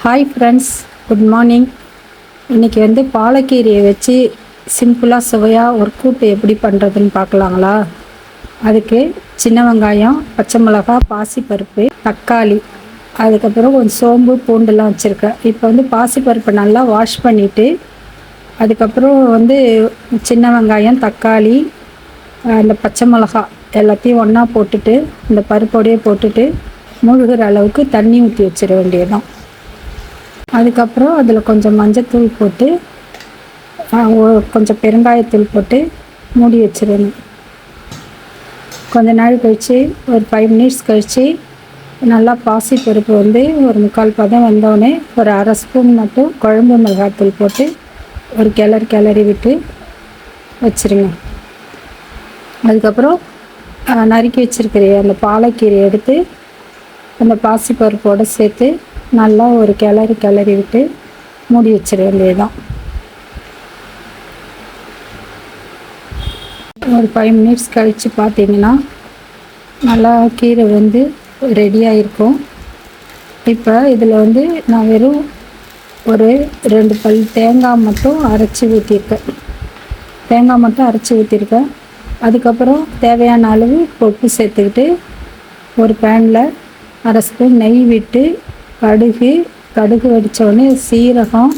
Hi friends, good morning. இன்றைக்கி பாலக்கீரையை வச்சு சிம்பிளாக சுவையாக ஒரு கூட்டு எப்படி பண்ணுறதுன்னு பார்க்கலாங்களா? அதுக்கு சின்ன வெங்காயம், பச்சை மிளகாய், பாசிப்பருப்பு, தக்காளி, அதுக்கப்புறம் கொஞ்சம் சோம்பு, பூண்டுலாம் வச்சுருக்கேன். இப்போ பாசிப்பருப்பை நல்லா வாஷ் பண்ணிவிட்டு அதுக்கப்புறம் சின்ன வெங்காயம், தக்காளி, அந்த பச்சை மிளகாய் எல்லாத்தையும் ஒன்றா போட்டுட்டு இந்த பருப்போடையே போட்டுட்டு முழுகிற அளவுக்கு தண்ணி ஊற்றி வச்சிட வேண்டியதுதான். அதுக்கப்புறம் அதில் கொஞ்சம் மஞ்சத்தூள் போட்டு கொஞ்சம் பெருங்காயத்தூள் போட்டு மூடி வச்சிடணும். கொஞ்ச நாள் கழித்து ஒரு 5 மினிட்ஸ் கழித்து நல்லா பாசிப்பருப்பு ஒரு 3/4 பதம் வந்தோடனே ஒரு அரை ஸ்பூன் மட்டும் குழம்பு மிளகாத்தூள் போட்டு ஒரு கிளறி விட்டு வச்சுருங்க. அதுக்கப்புறம் நறுக்கி வச்சுருக்கிற அந்த பாலக்கீரை எடுத்து அந்த பாசிப்பருப்போடு சேர்த்து நல்லா ஒரு கிளறி விட்டு மூடி வச்சிட வேண்டியதுதான். ஒரு 5 மினிட்ஸ் கழித்து பார்த்தீங்கன்னா நல்லா கீரை ரெடியாக இருக்கும். இப்போ இதில் நான் வெறும் ஒரு 2 பல் தேங்காய் மட்டும் அரைச்சி ஊற்றிருக்கேன். அதுக்கப்புறம் தேவையான அளவு உப்பு சேர்த்துக்கிட்டு ஒரு பேனில் அரை ஸ்பூன் நெய் விட்டு கடுகு வெடித்தோடனே சீரகம்,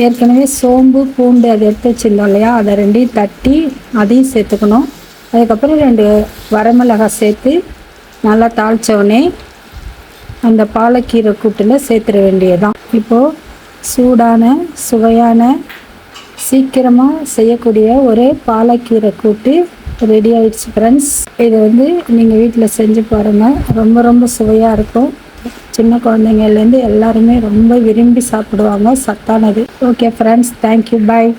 ஏற்கனவே சோம்பு, பூண்டு அதை எடுத்து வச்சுருந்தோம் இல்லையா, அதை ரெண்டையும் தட்டி அதையும் சேர்த்துக்கணும். அதுக்கப்புறம் 2 வரமிளகாய் சேர்த்து நல்லா தாளித்தோடனே அந்த பாலக்கீரை கூட்டில் சேர்த்துட வேண்டியதுதான். இப்போது சூடான சுவையான சீக்கிரமாக செய்யக்கூடிய ஒரு பாலக்கீரை கூட்டு ரெடி ஆகிடுச்சு ஃப்ரெண்ட்ஸ். இதை நீங்கள் வீட்டில் செஞ்சு பாருங்கள். ரொம்ப சுவையாக இருக்கும். சின்ன குழந்தைங்கள்லேருந்து எல்லாருமே ரொம்ப விரும்பி சாப்பிடுவாங்க. சத்தானது. ஓகே ஃப்ரெண்ட்ஸ், தேங்க்யூ, பாய்.